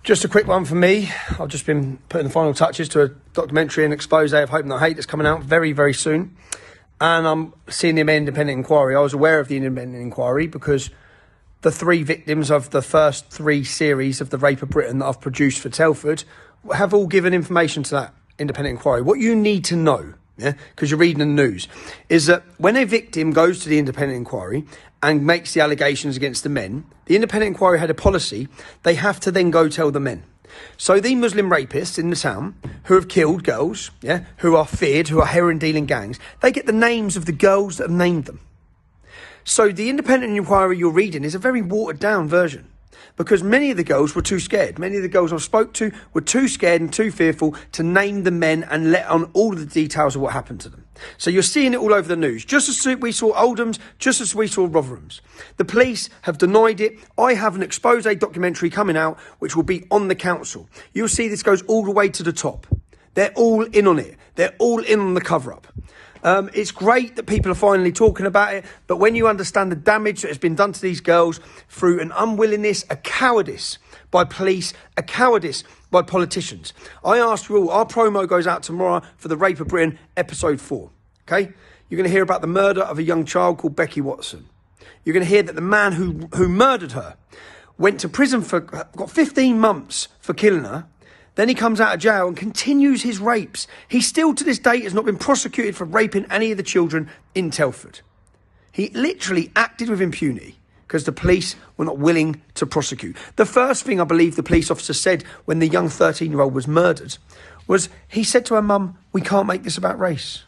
Just a quick one for me. I've just been putting the final touches to a documentary and expose of Hope Not Hate that's coming out very, very soon. And I'm seeing the independent inquiry. I was aware of the independent inquiry because the 3 victims of the first 3 series of the Rape of Britain that I've produced for Telford have all given information to that independent inquiry. What you need to know, because you're reading the news, is that when a victim goes to the independent inquiry and makes the allegations against the men, the independent inquiry had a policy. They have to then go tell the men. So the Muslim rapists in the town who have killed girls, who are feared, who are heroin dealing gangs, they get the names of the girls that have named them. So the independent inquiry you're reading is a very watered down version, because many of the girls were too scared. Many of the girls I spoke to were too scared and too fearful to name the men and let on all of the details of what happened to them. So you're seeing it all over the news. Just as we saw Oldham's, just as we saw Rotherham's. The police have denied it. I have an expose documentary coming out, which will be on the council. You'll see this goes all the way to the top. They're all in on it. They're all in on the cover-up. It's great that people are finally talking about it, but when you understand the damage that has been done to these girls through an unwillingness, a cowardice by police, a cowardice by politicians. I ask you all, our promo goes out tomorrow for the Rape of Britain, episode 4, okay? You're going to hear about the murder of a young child called Becky Watson. You're going to hear that the man who murdered her went to prison got 15 months for killing her. Then he comes out of jail and continues his rapes. He still to this day has not been prosecuted for raping any of the children in Telford. He literally acted with impunity because the police were not willing to prosecute. The first thing I believe the police officer said when the young 13-year-old was murdered was he said to her mum, "We can't make this about race."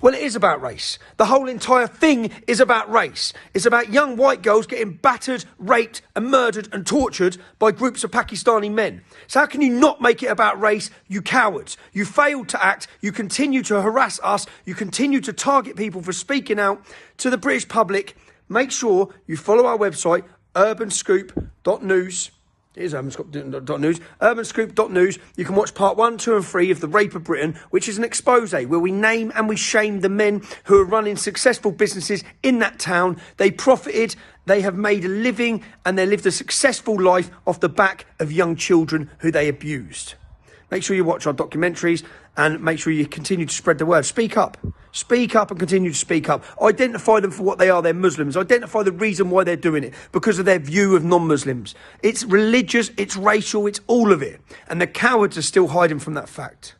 Well, it is about race. The whole entire thing is about race. It's about young white girls getting battered, raped and murdered and tortured by groups of Pakistani men. So how can you not make it about race, you cowards? You failed to act. You continue to harass us. You continue to target people for speaking out to the British public. Make sure you follow our website, urbanscoop.news. It is urbanscoop.news. urbanscoop.news. You can watch part 1, 2 and 3 of The Rape of Britain, which is an expose where we name and we shame the men who are running successful businesses in that town. They profited, they have made a living, and they lived a successful life off the back of young children who they abused. Make sure you watch our documentaries and make sure you continue to spread the word. Speak up. Speak up and continue to speak up. Identify them for what they are. They're Muslims. Identify the reason why they're doing it, because of their view of non-Muslims. It's religious, it's racial, it's all of it. And the cowards are still hiding from that fact.